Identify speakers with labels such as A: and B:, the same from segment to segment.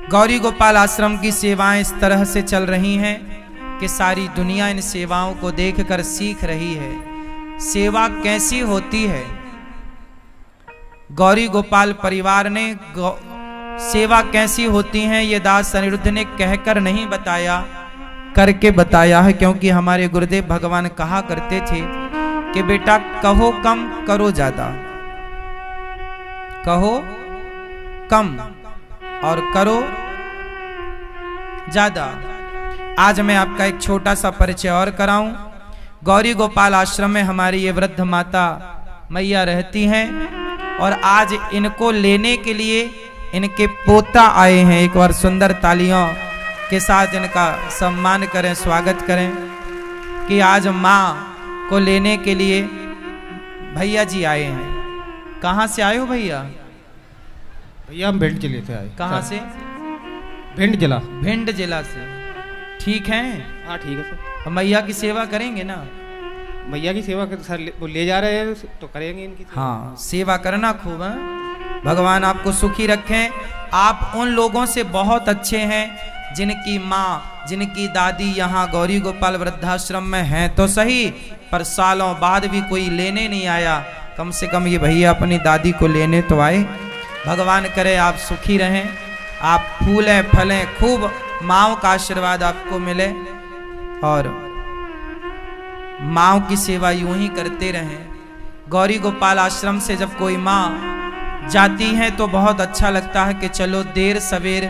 A: गौरी गोपाल आश्रम की सेवाएं इस तरह से चल रही हैं कि सारी दुनिया इन सेवाओं को देखकर सीख रही है। सेवा कैसी होती है, गौरी गोपाल परिवार ने सेवा कैसी होती है ये दास अनिरुद्ध ने कहकर नहीं बताया, करके बताया है। क्योंकि हमारे गुरुदेव भगवान कहा करते थे कि बेटा कहो कम करो ज्यादा, कहो कम और करो ज्यादा। आज मैं आपका एक छोटा सा परिचय और कराऊं। गौरी गोपाल आश्रम में हमारी ये वृद्ध माता मैया रहती हैं और आज इनको लेने के लिए इनके पोता आए हैं। एक बार सुंदर तालियों के साथ इनका सम्मान करें, स्वागत करें कि आज माँ को लेने के लिए भैया जी आए हैं। कहाँ से आए हो भैया?
B: भैया हम भिंड जिले से आए।
A: कहाँ से?
B: भिंड जिला।
A: भिंड जिला से। ठीक है?
B: हाँ ठीक है सर।
A: मैया की सेवा करेंगे ना?
B: मैया की सेवा कर सर, वो ले जा रहे हैं तो करेंगे इनकी सेवा।
A: हाँ, सेवा करना खूब है। भगवान आपको सुखी रखें। आप उन लोगों से बहुत अच्छे हैं जिनकी माँ, जिनकी दादी यहाँ गौरी गोपाल वृद्धाश्रम में हैं तो सही, पर सालों बाद भी कोई लेने नहीं आया। कम से कम ये भैया अपनी दादी को लेने तो आए। भगवान करे आप सुखी रहें, आप फूलें फलें, खूब माँओं का आशीर्वाद आपको मिले और माँओं की सेवा यूं ही करते रहें। गौरी गोपाल आश्रम से जब कोई माँ जाती हैं तो बहुत अच्छा लगता है कि चलो देर सवेर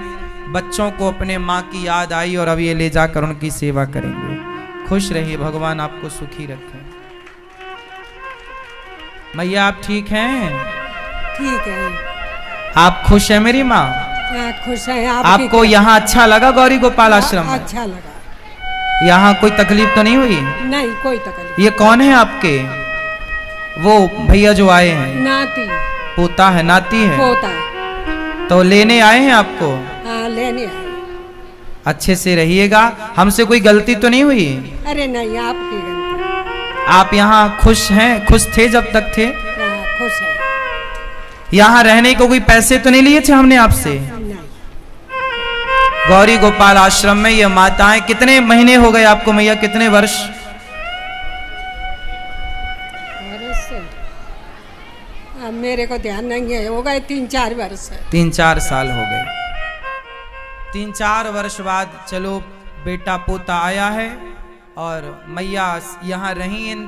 A: बच्चों को अपने माँ की याद आई और अब ये ले जाकर उनकी सेवा करेंगे। खुश रहिए, भगवान आपको सुखी रखें। मैया आप ठीक हैं?
C: ठीक है।
A: आप खुश हैं मेरी माँ?
C: खुश है।
A: आपको यहाँ अच्छा लगा गौरी गोपाल आश्रम में?
C: अच्छा लगा।
A: यहाँ कोई तकलीफ तो नहीं हुई?
C: नहीं कोई तकलीफ।
A: ये कौन है आपके? वो भैया जो आए हैं?
C: नाती।
A: पोता है? नाती है?
C: पोता।
A: तो लेने आए हैं आपको?
C: हाँ लेने आए।
A: अच्छे से रहिएगा, हमसे कोई गलती तो नहीं हुई?
C: अरे नहीं, आपकी गलती।
A: आप यहाँ खुश हैं? खुश थे जब तक थे?
C: खुश है।
A: यहाँ रहने को कोई पैसे तो नहीं लिए थे हमने आपसे? गौरी गोपाल आश्रम में ये माताएं, कितने महीने हो गए आपको मैया, कितने वर्ष?
C: मेरे को ध्यान नहीं है, हो गए 3-4 वर्ष।
A: 3-4 साल हो गए। 3-4 वर्ष बाद चलो बेटा पोता आया है और मैया यहाँ रही। इन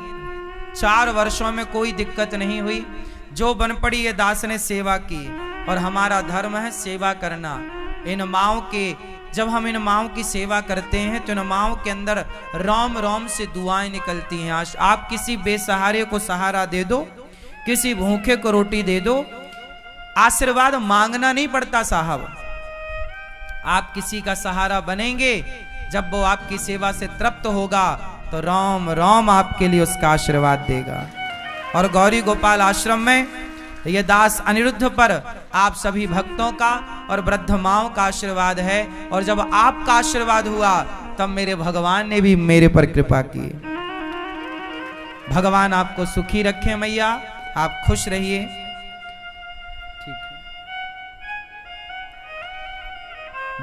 A: 4 वर्षों में कोई दिक्कत नहीं हुई। जो बन पड़ी ये दास ने सेवा की और हमारा धर्म है सेवा करना। इन माँओं के, जब हम इन माँओं की सेवा करते हैं तो इन माँओं के अंदर रोम रोम से दुआएं निकलती हैं। आप किसी बेसहारे को सहारा दे दो, किसी भूखे को रोटी दे दो, आशीर्वाद मांगना नहीं पड़ता साहब। आप किसी का सहारा बनेंगे, जब वो आपकी सेवा से तृप्त होगा तो रोम रोम आपके लिए उसका आशीर्वाद देगा। और गौरी गोपाल आश्रम में ये दास अनिरुद्ध पर आप सभी भक्तों का और वृद्ध माओं का आशीर्वाद है। और जब आपका आशीर्वाद हुआ तब मेरे भगवान ने भी मेरे पर कृपा की। भगवान आपको सुखी रखे मैया, आप खुश रहिए। ठीक है।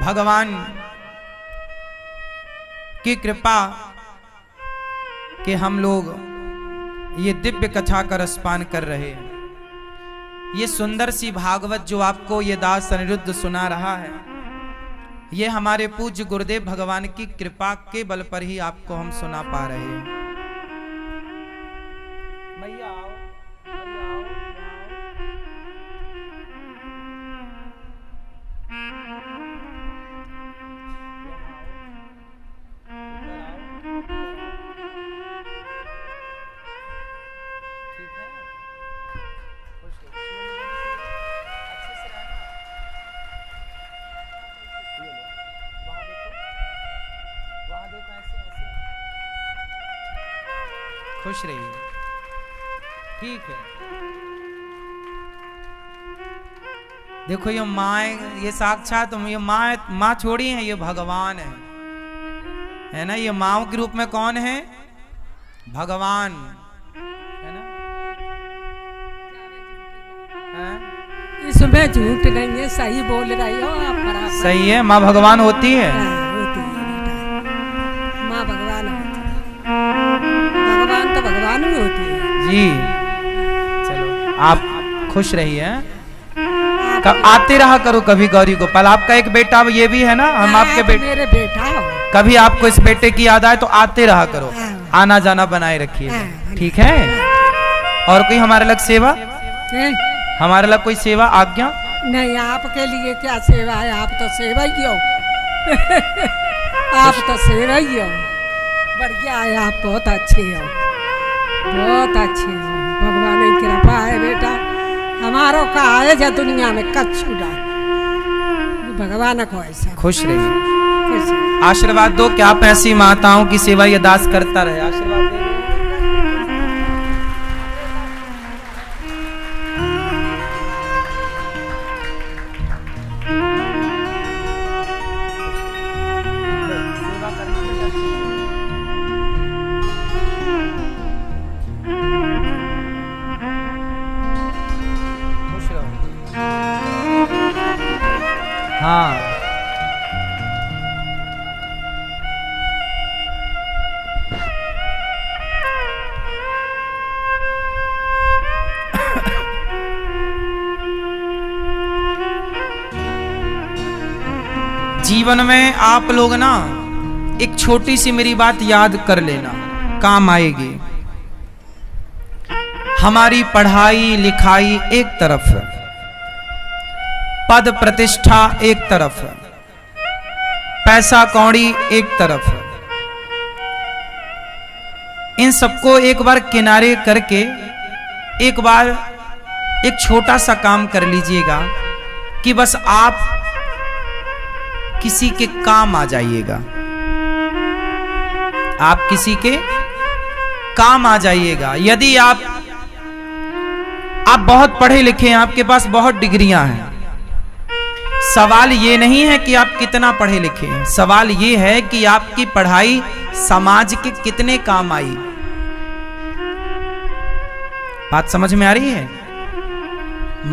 A: भगवान की कृपा कि हम लोग ये दिव्य कथा का रसपान कर रहे हैं। ये सुंदर सी भागवत जो आपको ये दास अनिरुद्ध सुना रहा है, ये हमारे पूज्य गुरुदेव भगवान की कृपा के बल पर ही आपको हम सुना पा रहे हैं। मैया आओ, मैया आओ, खुश रहिए। ठीक है। देखो ये माँ, ये साक्षात ये माँ छोड़ी है, ये भगवान है ना। ये माँओं के रूप में कौन है? भगवान है ना।
C: इस उसमें झूठ नहीं है, सही बोल रही हो आप। बराबर
A: सही है, माँ भगवान होती है।
C: होती है बेटा, माँ भगवान होती है, भगवान तो भगवान भी होती है
A: जी। चलो आप खुश रहिए। आते रहा करो कभी गौरी गोपाल। आपका एक बेटा ये भी है ना, हम आपके बेटे।
C: मेरे बेटा हो।
A: कभी आपको इस बेटे की याद आए तो आते रहा करो, आना जाना बनाए रखिए, ठीक है। और कोई हमारे लग सेवा, हमारे लग कोई सेवा आज्ञा?
C: नहीं, आपके लिए क्या सेवा है, आप तो सेवा ही हो। आप तो सेवा ही हो, बढ़िया है, आप बहुत अच्छे हो, बहुत अच्छे हो। भगवान की कृपा है बेटा, हमारो का आए जा दुनिया में कच्छु डाल, भगवान को ऐसा।
A: खुश रहिए, आशीर्वाद दो कि आप ऐसी माताओं की सेवा ये दास करता रहे। आशीर्वाद दो। हाँ, जीवन में आप लोग ना एक छोटी सी मेरी बात याद कर लेना, काम आएगी। हमारी पढ़ाई लिखाई एक तरफ, पद प्रतिष्ठा एक तरफ, पैसा कौड़ी एक तरफ, इन सबको एक बार किनारे करके एक बार एक छोटा सा काम कर लीजिएगा कि बस आप किसी के काम आ जाइएगा। आप किसी के काम आ जाइएगा। यदि आप बहुत पढ़े लिखे हैं, आपके पास बहुत डिग्रियां हैं, सवाल ये नहीं है कि आप कितना पढ़े लिखे हैं, सवाल ये है कि आपकी पढ़ाई समाज के कितने काम आई। बात समझ में आ रही है?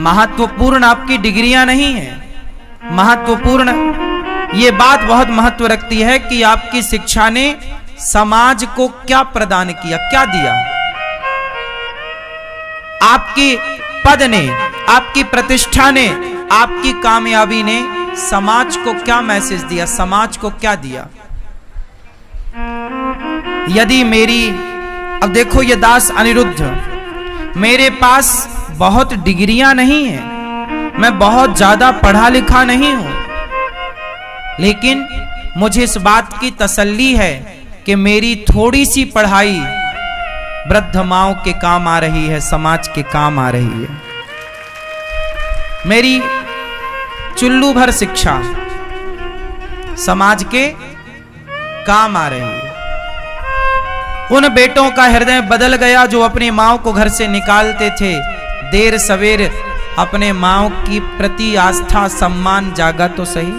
A: महत्वपूर्ण आपकी डिग्रियां नहीं है, महत्वपूर्ण ये बात बहुत महत्व रखती है कि आपकी शिक्षा ने समाज को क्या प्रदान किया, क्या दिया। आपकी पद ने, आपकी प्रतिष्ठा ने, आपकी कामयाबी ने समाज को क्या मैसेज दिया, समाज को क्या दिया। यदि मेरी, अब देखो ये दास अनिरुद्ध, मेरे पास बहुत डिग्रियां नहीं है, मैं बहुत ज्यादा पढ़ा लिखा नहीं हूं, लेकिन मुझे इस बात की तसल्ली है कि मेरी थोड़ी सी पढ़ाई वृद्ध माओं के काम आ रही है, समाज के काम आ रही है। मेरी चुल्लू भर शिक्षा समाज के काम आ रही है। उन बेटों का हृदय बदल गया जो अपनी माओ को घर से निकालते थे, देर सवेर अपने माओ की प्रति आस्था सम्मान जागा तो सही।